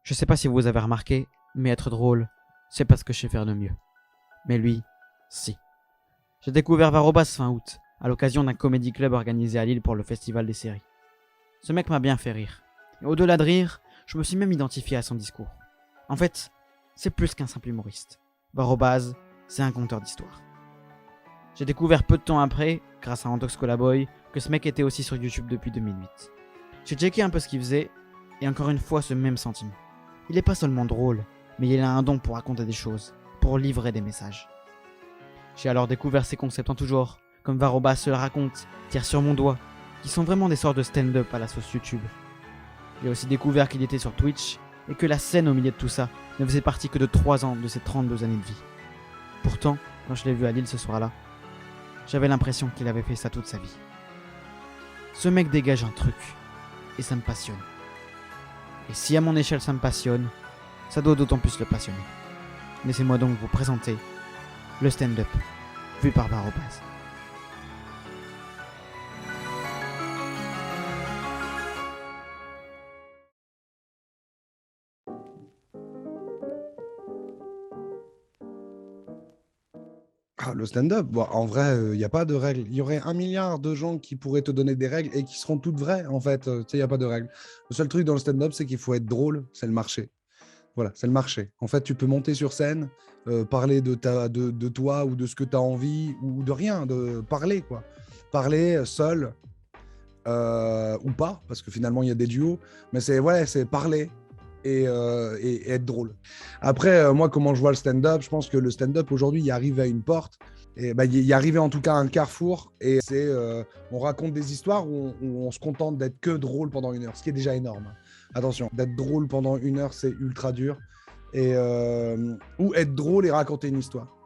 Je sais pas si vous avez remarqué, mais être drôle, c'est pas ce que je sais faire de mieux. Mais lui, si. J'ai découvert Varobas fin août, à l'occasion d'un comedy club organisé à Lille pour le festival des séries. Ce mec m'a bien fait rire. Et au-delà de rire, je me suis même identifié à son discours. En fait, c'est plus qu'un simple humoriste. Varobas, c'est un conteur d'histoire. J'ai découvert peu de temps après, grâce à Antox Colaboy, que ce mec était aussi sur YouTube depuis 2008. J'ai checké un peu ce qu'il faisait, et encore une fois ce même sentiment. Il est pas seulement drôle, mais il a un don pour raconter des choses, pour livrer des messages. J'ai alors découvert ses concepts en tout genre, comme Varobas se la raconte, tire sur mon doigt, qui sont vraiment des sortes de stand-up à la sauce YouTube. J'ai aussi découvert qu'il était sur Twitch, et que la scène au milieu de tout ça ne faisait partie que de 3 ans de ses 32 années de vie. Pourtant, quand je l'ai vu à Lille ce soir-là, j'avais l'impression qu'il avait fait ça toute sa vie. Ce mec dégage un truc, et ça me passionne. Et si à mon échelle ça me passionne, ça doit d'autant plus le passionner. Laissez-moi donc vous présenter le stand-up vu par Varobas. Ah, le stand-up, bon, en vrai, il n'y a pas de règles. Il y aurait 1 milliard de gens qui pourraient te donner des règles et qui seront toutes vraies, en fait. Tu sais, il n'y a pas de règles. Le seul truc dans le stand-up, c'est qu'il faut être drôle, c'est le marché. Voilà, c'est le marché. En fait, tu peux monter sur scène, parler de toi ou de ce que tu as envie ou de rien, de parler, quoi. Parler seul ou pas, parce que finalement, il y a des duos. Mais c'est parler et être drôle. Après, moi, comment je vois le stand-up, je pense que le stand-up, aujourd'hui, il arrive à une porte. Et bah, il y arrivé en tout cas à un carrefour. Et c'est, on raconte des histoires où on se contente d'être que drôle pendant 1 heure, ce qui est déjà énorme. Attention, d'être drôle pendant 1 heure, c'est ultra dur. Ou être drôle et raconter une histoire.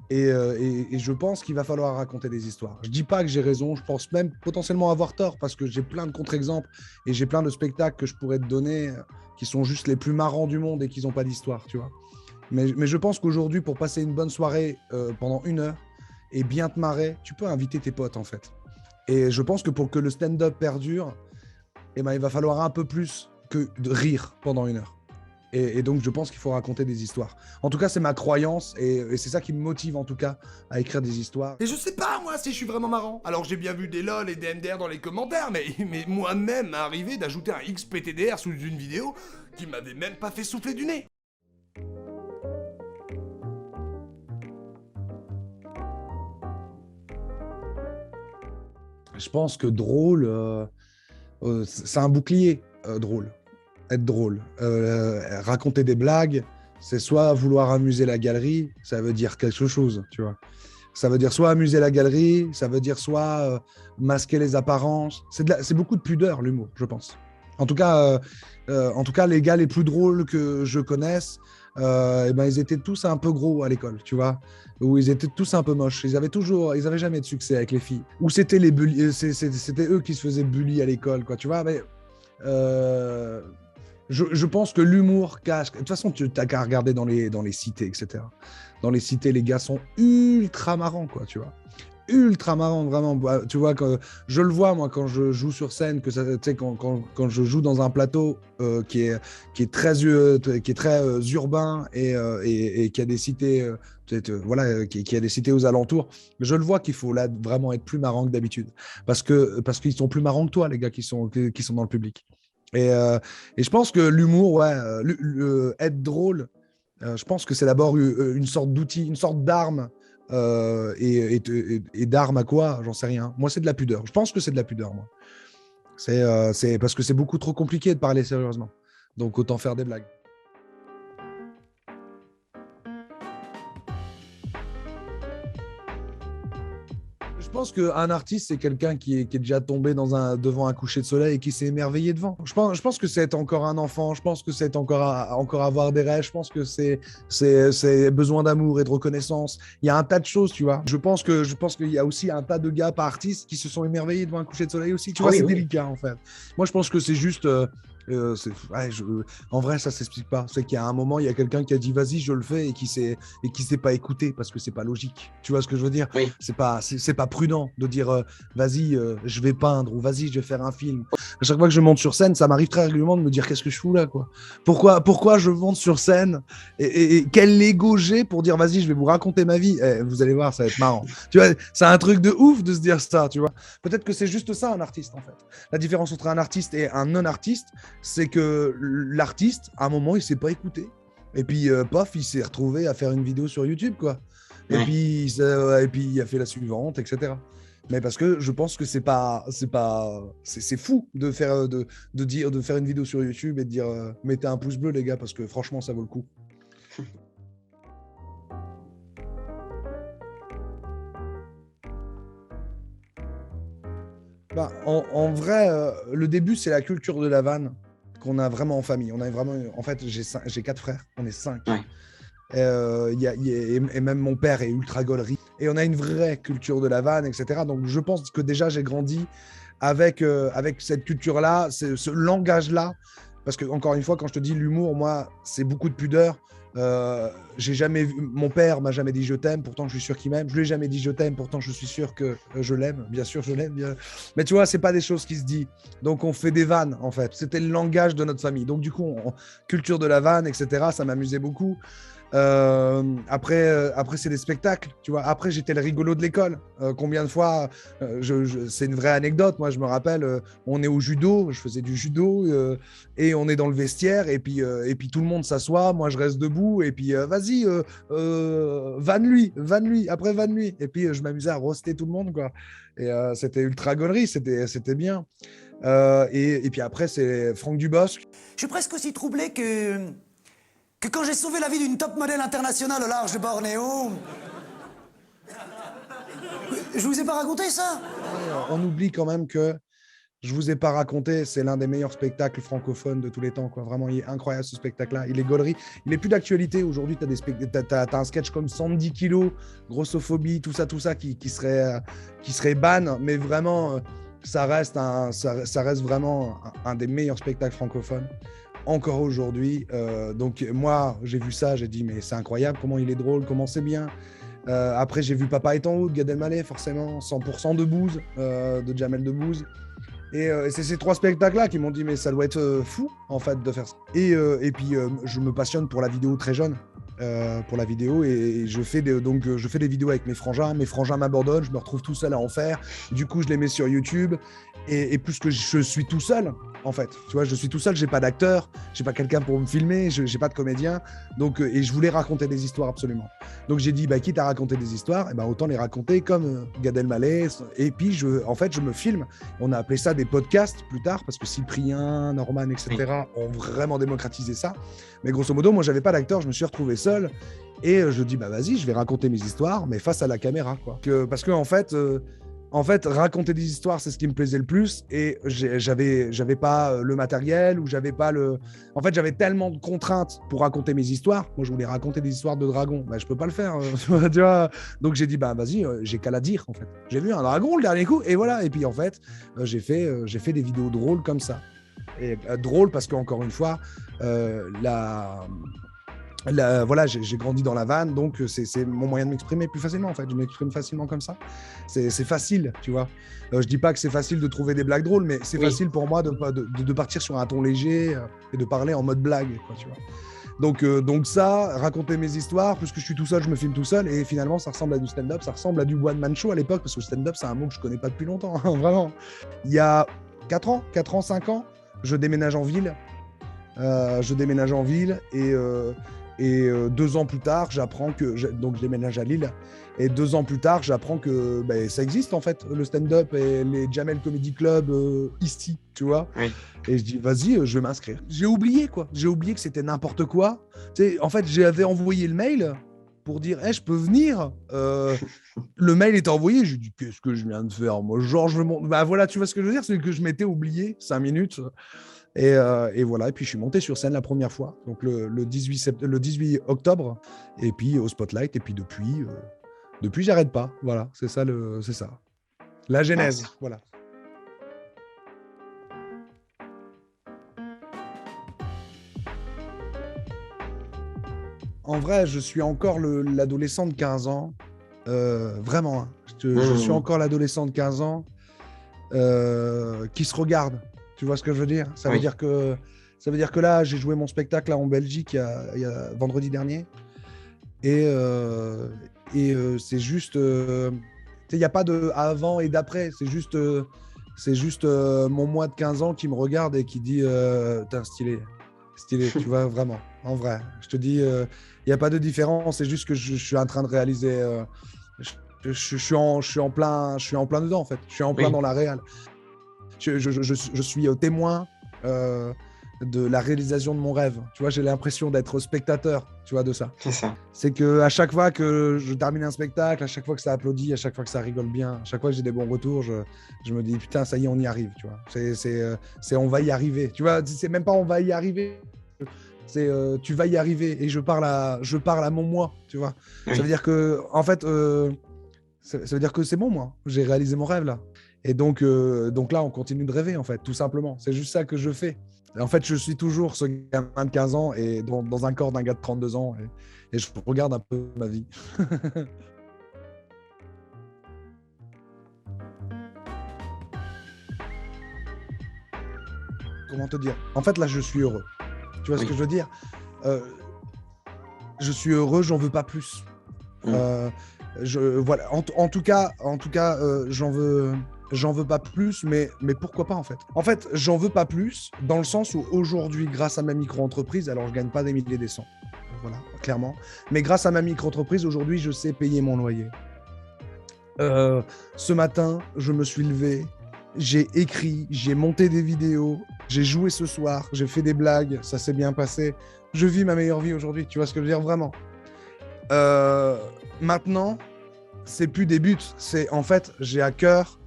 Et je pense qu'il va falloir raconter des histoires. Je dis pas que j'ai raison, je pense même potentiellement avoir tort parce que j'ai plein de contre-exemples et j'ai plein de spectacles que je pourrais te donner qui sont juste les plus marrants du monde et qui n'ont pas d'histoire, tu vois. Mais je pense qu'aujourd'hui, pour passer une bonne soirée pendant 1 heure et bien te marrer, tu peux inviter tes potes en fait. Et je pense que pour que le stand-up perdure, eh ben, il va falloir un peu plus que de rire pendant 1 heure. Et donc, je pense qu'il faut raconter des histoires. En tout cas, c'est ma croyance et c'est ça qui me motive, en tout cas, à écrire des histoires. Et je sais pas, moi, si je suis vraiment marrant. Alors, j'ai bien vu des lol et des MDR dans les commentaires, mais moi-même m'est arrivé d'ajouter un XPTDR sous une vidéo qui m'avait même pas fait souffler du nez. Je pense que drôle, c'est un bouclier, drôle. Être drôle. Raconter des blagues, c'est soit vouloir amuser la galerie, ça veut dire quelque chose, tu vois. Ça veut dire soit amuser la galerie, ça veut dire soit masquer les apparences. C'est beaucoup de pudeur, l'humour, je pense. En tout cas, les gars les plus drôles que je connaisse, eh ben, ils étaient tous un peu gros à l'école, tu vois. Ou ils étaient tous un peu moches. Ils avaient jamais de succès avec les filles. Ou c'était les c'était eux qui se faisaient bully à l'école, quoi, tu vois. Mais je pense que l'humour cache. De toute façon, tu n'as qu'à regarder dans les cités, etc. Dans les cités, les gars sont ultra marrants, quoi, tu vois. Ultra marrants, vraiment. Bah, tu vois, je le vois, moi, quand je joue sur scène, que ça, tu sais, quand je joue dans un plateau qui est très urbain et qui a des cités, voilà, qui a des cités aux alentours, je le vois qu'il faut là vraiment être plus marrant que d'habitude. Parce qu'ils sont plus marrants que toi, les gars qui sont dans le public. Et je pense que l'humour, ouais, être drôle, je pense que c'est d'abord une sorte d'outil, une sorte d'arme. Et d'arme à quoi? J'en sais rien. Moi, c'est de la pudeur. Je pense que c'est de la pudeur, moi. C'est parce que c'est beaucoup trop compliqué de parler sérieusement. Donc, autant faire des blagues. Je pense qu'un artiste, c'est quelqu'un qui est déjà tombé devant un coucher de soleil et qui s'est émerveillé devant. Je pense que c'est être encore un enfant. Je pense que c'est encore avoir des rêves. Je pense que c'est besoin d'amour et de reconnaissance. Il y a un tas de choses, tu vois. Je pense qu'il y a aussi un tas de gars, pas artistes, qui se sont émerveillés devant un coucher de soleil aussi. Tu vois, c'est délicat, en fait. Moi, je pense que c'est juste Ouais, en vrai, ça s'explique pas. C'est qu'il y a un moment, il y a quelqu'un qui a dit vas-y, je le fais et qui s'est pas écouté parce que c'est pas logique. Tu vois ce que je veux dire? Oui. C'est pas prudent de dire vas-y, je vais peindre ou vas-y, je vais faire un film. À chaque fois que je monte sur scène, ça m'arrive très régulièrement de me dire qu'est-ce que je fous là, quoi. Pourquoi je monte sur scène et quel ego j'ai pour dire vas-y, je vais vous raconter ma vie. Vous allez voir, ça va être marrant. Tu vois, c'est un truc de ouf de se dire ça, tu vois. Peut-être que c'est juste ça un artiste en fait. La différence entre un artiste et un non-artiste, c'est que l'artiste, à un moment, il s'est pas écouté. Et puis, pof, il s'est retrouvé à faire une vidéo sur YouTube, quoi. Et Ouais. puis, il a fait la suivante, etc. Mais parce que je pense que c'est fou de faire, de faire une vidéo sur YouTube et de dire mettez un pouce bleu, les gars, parce que franchement, ça vaut le coup. Bah, en vrai, le début, c'est la culture de la vanne qu'on a vraiment en famille. On a vraiment, en fait, j'ai 4 frères, on est 5. Ouais. Et même mon père est ultra gaulerie. Et on a une vraie culture de la vanne, etc. Donc je pense que déjà, j'ai grandi avec cette culture-là, ce langage-là. Parce que, encore une fois, quand je te dis l'humour, moi, c'est beaucoup de pudeur. J'ai jamais vu, mon père m'a jamais dit je t'aime, pourtant je suis sûr qu'il m'aime. Je lui ai jamais dit je t'aime, pourtant je suis sûr que je l'aime. Bien sûr, je l'aime. Mais tu vois, c'est pas des choses qui se disent. Donc on fait des vannes en fait. C'était le langage de notre famille. Donc du coup, culture de la vanne, etc. Ça m'amusait beaucoup. Après, c'est des spectacles, tu vois. Après, j'étais le rigolo de l'école. Combien de fois, c'est une vraie anecdote. Moi, je me rappelle, on est au judo, je faisais du judo, et on est dans le vestiaire, et puis tout le monde s'assoit. Moi, je reste debout, et puis vas-y, vanne-lui, après vanne-lui. Et puis, je m'amusais à roaster tout le monde, quoi. Et c'était ultra gaulerie, c'était bien. Et puis après, c'est Franck Dubosc. Je suis presque aussi troublé que quand j'ai sauvé la vie d'une top modèle internationale au large de Bornéo. Je vous ai pas raconté ça? On oublie quand même que je vous ai pas raconté, c'est l'un des meilleurs spectacles francophones de tous les temps, quoi. Vraiment, il est incroyable ce spectacle-là. Il est gaulerie. Il est plus d'actualité. Aujourd'hui, tu as un sketch comme 110 kilos, grossophobie, tout ça qui serait ban, mais vraiment, ça reste vraiment un des meilleurs spectacles francophones. Encore aujourd'hui. Donc moi, j'ai vu ça, j'ai dit mais c'est incroyable, comment il est drôle, comment c'est bien. Après, j'ai vu Papa est en haut de Gad Elmaleh, forcément, 100% de Booz, de Jamel Debbouze. Et c'est ces 3 spectacles-là qui m'ont dit mais ça doit être fou en fait de faire ça. Et puis je me passionne pour la vidéo très jeune. Pour la vidéo et je fais des vidéos avec mes frangins m'abandonnent, je me retrouve tout seul à en faire, du coup je les mets sur YouTube et plus que je suis tout seul en fait, tu vois, je suis tout seul, j'ai pas d'acteur, j'ai pas quelqu'un pour me filmer, j'ai pas de comédien, donc et je voulais raconter des histoires absolument, donc j'ai dit bah quitte à raconter des histoires, et ben autant les raconter comme Gad Elmaleh, et puis je me filme. On a appelé ça des podcasts plus tard parce que Cyprien, Norman, etc. ont vraiment démocratisé ça. Mais grosso modo, moi, j'avais pas d'acteur, je me suis retrouvé seul. Et je dis, bah vas-y, je vais raconter mes histoires, mais face à la caméra, quoi. Parce que, en fait, raconter des histoires, c'est ce qui me plaisait le plus. Et j'avais pas le matériel, ou j'avais pas le. En fait, j'avais tellement de contraintes pour raconter mes histoires. Moi, je voulais raconter des histoires de dragons. Bah, je peux pas le faire. Tu vois. Donc, j'ai dit, bah vas-y, j'ai qu'à la dire, en fait. J'ai vu un dragon le dernier coup, et voilà. Et puis, en fait, j'ai fait des vidéos drôles comme ça. Et drôle parce qu'encore une fois, voilà, j'ai grandi dans la vanne, donc c'est mon moyen de m'exprimer plus facilement en fait. Je m'exprime facilement comme ça. C'est facile, tu vois. Je dis pas que c'est facile de trouver des blagues drôles, mais c'est facile pour moi de partir sur un ton léger et de parler en mode blague, quoi, tu vois. Donc ça, raconter mes histoires, puisque je suis tout seul, je me filme tout seul, et finalement ça ressemble à du stand-up, ça ressemble à du one-man show à l'époque, parce que le stand-up c'est un mot que je connais pas depuis longtemps, hein, vraiment. Il y a 4 ans, 5 ans, je déménage en ville. Et 2 ans plus tard, j'apprends donc je déménage à Lille. Et 2 ans plus tard, j'apprends que ça existe en fait, le stand-up et les Jamel Comedy Club ici, tu vois. Oui. Et je dis, vas-y, je vais m'inscrire. J'ai oublié, quoi. J'ai oublié que c'était n'importe quoi. Tu sais, en fait, j'avais envoyé le mail pour dire, hey, je peux venir. Le mail était envoyé. Je dis, qu'est-ce que je viens de faire? Moi, genre, je veux bah voilà, tu vois ce que je veux dire? C'est que je m'étais oublié 5 minutes. Et voilà, et puis je suis monté sur scène la première fois, donc le 18 octobre, et puis au Spotlight, et puis depuis j'arrête pas, voilà, c'est ça, la genèse, voilà. en vrai, je suis encore l'adolescent de 15 ans. Vraiment, hein. Je suis encore l'adolescent de 15 ans qui se regarde. Tu vois ce que je veux dire? Ça veut dire que là, j'ai joué mon spectacle là, en Belgique il y a vendredi dernier. Et c'est juste... il n'y a pas de avant et d'après. C'est juste mon moi de 15 ans qui me regarde et qui dit t'es stylé, tu vois, vraiment, en vrai. Je te dis, il n'y a pas de différence. C'est juste que je suis en train de réaliser... je suis en plein dedans, en fait. Je suis en plein dans la réal. Je suis témoin de la réalisation de mon rêve. Tu vois, j'ai l'impression d'être spectateur, tu vois, de ça. C'est ça. C'est qu'à chaque fois que je termine un spectacle, à chaque fois que ça applaudit, à chaque fois que ça rigole bien, à chaque fois que j'ai des bons retours, je me dis, putain, ça y est, on y arrive, tu vois. C'est on va y arriver. Tu vois, c'est même pas on va y arriver. C'est tu vas y arriver. Et je parle à mon moi, tu vois. Oui. Ça veut dire que, en fait, ça veut dire que c'est bon, moi. J'ai réalisé mon rêve, là. Et donc là, on continue de rêver, en fait, tout simplement. C'est juste ça que je fais. Et en fait, je suis toujours ce gamin de 15 ans et dans un corps d'un gars de 32 ans. Et je regarde un peu ma vie. Comment te dire? En fait, là, je suis heureux. Tu vois ce que je veux dire? Je suis heureux, j'en veux pas plus. Voilà. En tout cas, j'en veux pas plus, mais pourquoi pas en fait? En fait, j'en veux pas plus dans le sens où aujourd'hui, grâce à ma micro-entreprise, alors je gagne pas des milliers des cents, voilà, clairement, mais grâce à ma micro-entreprise, aujourd'hui, je sais payer mon loyer. Ce matin, je me suis levé, j'ai écrit, j'ai monté des vidéos, j'ai joué ce soir, j'ai fait des blagues, ça s'est bien passé. Je vis ma meilleure vie aujourd'hui, tu vois ce que je veux dire, vraiment. Maintenant, c'est plus des buts, c'est en fait, j'ai à cœur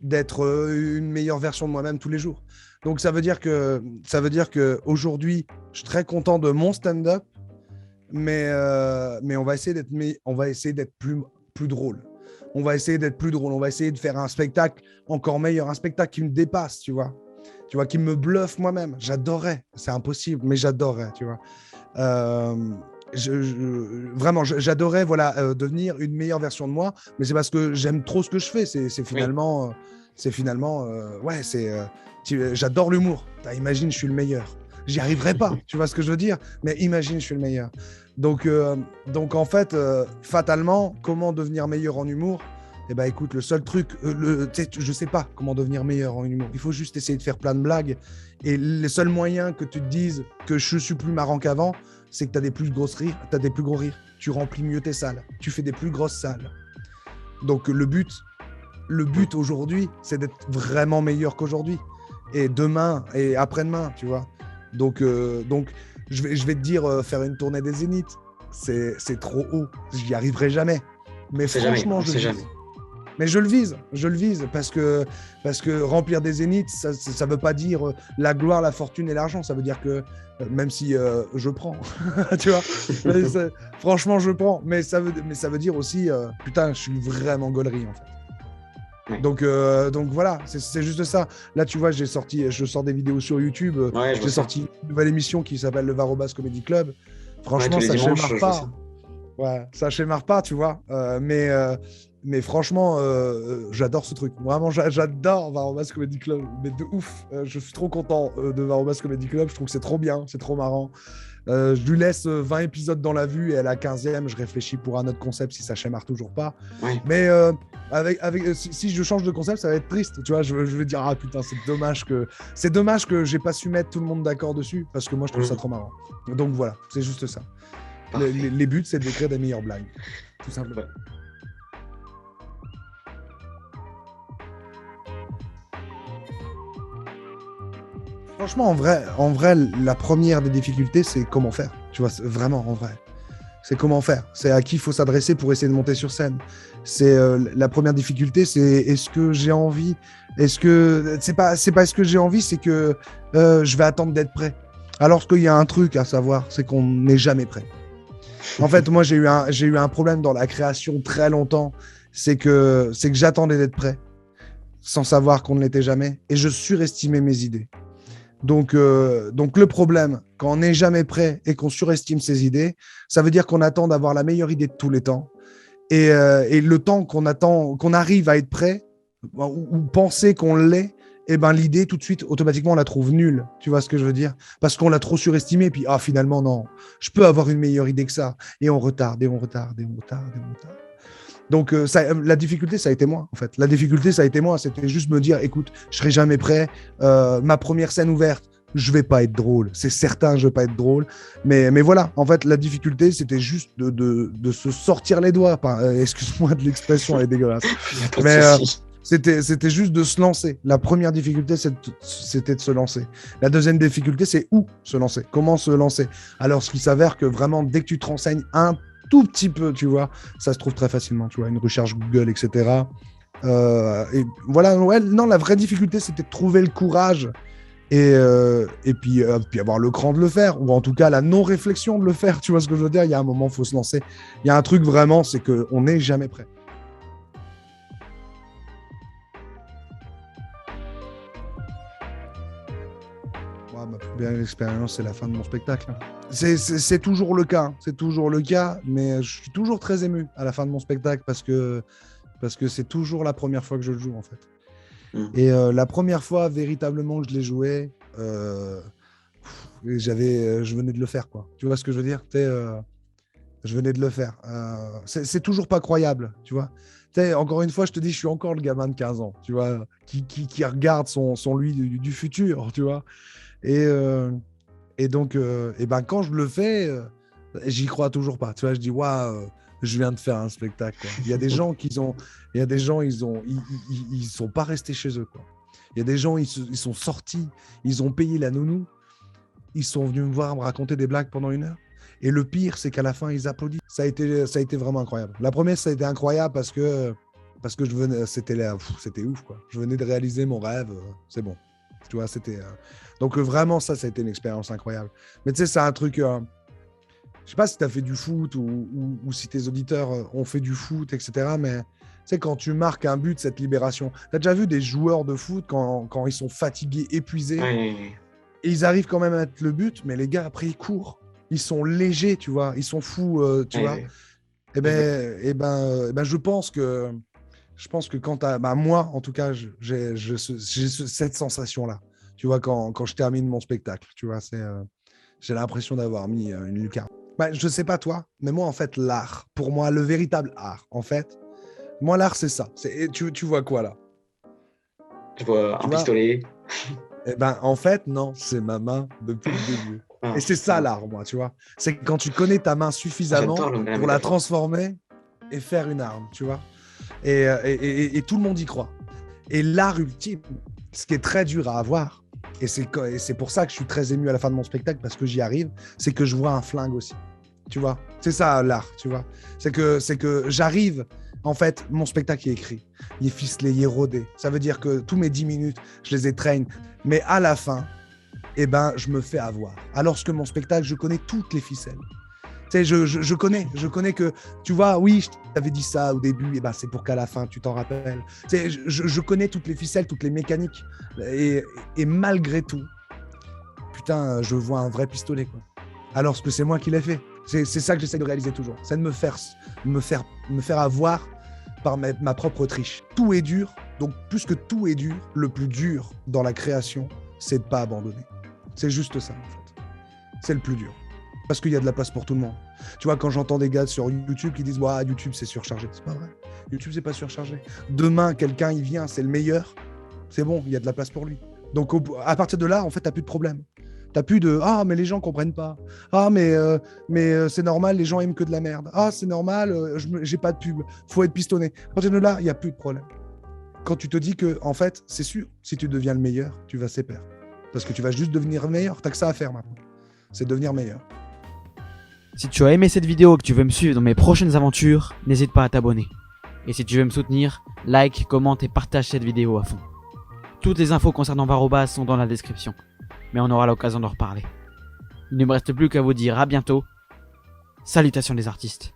d'être une meilleure version de moi-même tous les jours. Donc ça veut dire que aujourd'hui, je suis très content de mon stand-up, mais on va essayer d'être plus drôle. On va essayer d'être plus drôle. On va essayer de faire un spectacle encore meilleur, un spectacle qui me dépasse, tu vois, qui me bluffe moi-même. J'adorerais, c'est impossible, mais j'adorerais, tu vois. Vraiment, j'adorais devenir une meilleure version de moi, mais c'est parce que j'aime trop ce que je fais. C'est finalement, j'adore l'humour. Imagine, je suis le meilleur. J'y arriverai pas, tu vois ce que je veux dire? Mais imagine, je suis le meilleur. Donc en fait, fatalement, comment devenir meilleur en humour? Eh ben écoute, le seul truc, je sais pas comment devenir meilleur en humour. Il faut juste essayer de faire plein de blagues. Et le seul moyen que tu te dises que je suis plus marrant qu'avant, c'est que tu as des plus gros rires. Tu remplis mieux tes salles. Tu fais des plus grosses salles. Donc le but aujourd'hui, c'est d'être vraiment meilleur qu'aujourd'hui. Et demain et après-demain, tu vois. Donc je vais te dire, faire une tournée des Zéniths, c'est trop haut. J'y arriverai jamais. Mais franchement, je le vise. Mais je le vise parce que remplir des Zéniths, ça veut pas dire la gloire, la fortune et l'argent. Ça veut dire que même si je prends, tu vois, franchement je prends. Mais ça veut dire aussi, putain, je suis vraiment gaulerie en fait. Ouais. Donc voilà, c'est juste ça. Là, tu vois, je sors des vidéos sur YouTube. J'ai sorti une nouvelle émission qui s'appelle le Varobas Comedy Club. Franchement, ça schémare pas. Ouais, ça schémare pas, tu vois. Mais franchement, j'adore ce truc. Vraiment, j'adore Varobas Comedy Club. Mais de ouf. Je suis trop content de Varobas Comedy Club. Je trouve que c'est trop bien, c'est trop marrant. Je lui laisse 20 épisodes dans la vue et à la 15e, je réfléchis pour un autre concept si ça schémare toujours pas. Oui. Mais si je change de concept, ça va être triste. Tu vois, je vais dire, ah putain, c'est dommage que j'ai pas su mettre tout le monde d'accord dessus parce que moi, je trouve ça trop marrant. Donc voilà, c'est juste ça. Les buts, c'est d'écrire des meilleures blagues. Tout simplement. Ouais. Franchement, en vrai, la première des difficultés, c'est comment faire. Tu vois, vraiment, en vrai. C'est comment faire. C'est à qui il faut s'adresser pour essayer de monter sur scène. C'est la première difficulté, c'est est-ce que j'ai envie? C'est pas est-ce que j'ai envie, c'est que je vais attendre d'être prêt. Alors qu'il y a un truc à savoir, c'est qu'on n'est jamais prêt. En fait, moi, j'ai eu un problème dans la création très longtemps. C'est que j'attendais d'être prêt, sans savoir qu'on ne l'était jamais, et je surestimais mes idées. Donc le problème, quand on n'est jamais prêt et qu'on surestime ses idées, ça veut dire qu'on attend d'avoir la meilleure idée de tous les temps. Et le temps qu'on attend, qu'on arrive à être prêt, ou penser qu'on l'est, et ben l'idée, tout de suite, automatiquement, on la trouve nulle. Tu vois ce que je veux dire? Parce qu'on l'a trop surestimée, puis finalement, non, je peux avoir une meilleure idée que ça. Et on retarde, et on retarde, et on retarde, et on retarde. Donc, la difficulté, ça a été moi, en fait. La difficulté, ça a été moi. C'était juste me dire, écoute, je serai jamais prêt. Ma première scène ouverte, je vais pas être drôle. C'est certain, je vais pas être drôle. Mais voilà, en fait, la difficulté, c'était juste de se sortir les doigts. Excuse-moi de l'expression, elle est dégueulasse. Mais c'était juste de se lancer. La première difficulté, c'était de se lancer. La deuxième difficulté, c'est où se lancer? Comment se lancer? Alors, ce qui s'avère que vraiment, dès que tu te renseignes un tout petit peu, tu vois, ça se trouve très facilement, tu vois, une recherche Google, etc. Et voilà, ouais, non, la vraie difficulté, c'était de trouver le courage et puis avoir le cran de le faire, ou en tout cas la non-réflexion de le faire, tu vois ce que je veux dire? Il y a un moment, il faut se lancer. Il y a un truc vraiment, c'est qu'on n'est jamais prêt. Ma plus belle expérience, c'est la fin de mon spectacle. C'est toujours le cas, c'est toujours le cas, mais je suis toujours très ému à la fin de mon spectacle parce que c'est toujours la première fois que je le joue, en fait. Et la première fois véritablement que je l'ai joué, je venais de le faire, quoi. Tu vois ce que je veux dire? Je venais de le faire. C'est toujours pas croyable, tu vois. Encore une fois, je te dis, je suis encore le gamin de 15 ans, tu vois, qui regarde son lui du futur, tu vois. Et donc, quand je le fais, j'y crois toujours pas. Tu vois, je dis, waouh, je viens de faire un spectacle, quoi. Il y a des gens ils sont pas restés chez eux, quoi. Il y a des gens, ils sont sortis, ils ont payé la nounou, ils sont venus me voir me raconter des blagues pendant 1 heure. Et le pire, c'est qu'à la fin, ils applaudissent. Ça a été vraiment incroyable. La première, ça a été incroyable parce que je venais, c'était ouf, quoi. Je venais de réaliser mon rêve, c'est bon. Tu vois, c'était. Donc vraiment, ça a été une expérience incroyable. Mais tu sais, c'est un truc. Je sais pas si tu as fait du foot ou si tes auditeurs ont fait du foot, etc. Mais tu sais, quand tu marques un but, cette libération. Tu as déjà vu des joueurs de foot quand ils sont fatigués, épuisés, et ils arrivent quand même à mettre le but, mais les gars, après, ils courent. Ils sont légers, tu vois. Ils sont fous, tu vois. Et je pense que quand tu as. Moi, en tout cas, j'ai cette sensation-là. Tu vois, quand je termine mon spectacle, tu vois, j'ai l'impression d'avoir mis une lucarne. Je sais pas toi, mais moi, en fait, l'art, pour moi, le véritable art, en fait, moi, l'art, c'est ça. Tu vois quoi, là? Je vois un pistolet. En fait, non, c'est ma main depuis le début. Et c'est ça, l'art, moi, tu vois. C'est quand tu connais ta main suffisamment pour la transformer et faire une arme, tu vois. Et tout le monde y croit. Et l'art ultime, ce qui est très dur à avoir, et c'est pour ça que je suis très ému à la fin de mon spectacle, parce que j'y arrive, c'est que je vois un flingue aussi. Tu vois, c'est ça l'art, tu vois. C'est que j'arrive, en fait, mon spectacle est écrit, il est ficelé, il est rodé. Ça veut dire que tous mes 10 minutes, je les ai train, mais à la fin, je me fais avoir. Alors que mon spectacle, je connais toutes les ficelles. Tu sais, je connais que, tu vois, oui, je t'avais dit ça au début, c'est pour qu'à la fin, tu t'en rappelles. Tu sais, je connais toutes les ficelles, toutes les mécaniques. Et malgré tout, putain, je vois un vrai pistolet, quoi. Alors que c'est moi qui l'ai fait. C'est ça que j'essaie de réaliser toujours. C'est de me faire avoir par ma propre triche. Tout est dur, donc plus que tout est dur, le plus dur dans la création, c'est de ne pas abandonner. C'est juste ça, en fait. C'est le plus dur. Parce qu'il y a de la place pour tout le monde. Tu vois, quand j'entends des gars sur YouTube qui disent « YouTube, c'est surchargé », c'est pas vrai. YouTube, c'est pas surchargé. Demain, quelqu'un, il vient, c'est le meilleur. C'est bon, il y a de la place pour lui. Donc, à partir de là, en fait, t'as plus de problème. T'as plus de « Ah, mais les gens comprennent pas. Ah, mais c'est normal, les gens aiment que de la merde. Ah, c'est normal, j'ai pas de pub. Faut être pistonné. » À partir de là, il y a plus de problème. Quand tu te dis que, en fait, c'est sûr, si tu deviens le meilleur, tu vas s'épaire. Parce que tu vas juste devenir le meilleur. T'as que ça à faire maintenant. C'est devenir meilleur. Si tu as aimé cette vidéo et que tu veux me suivre dans mes prochaines aventures, n'hésite pas à t'abonner. Et si tu veux me soutenir, like, commente et partage cette vidéo à fond. Toutes les infos concernant Varrobas sont dans la description, mais on aura l'occasion d'en reparler. Il ne me reste plus qu'à vous dire à bientôt. Salutations les artistes.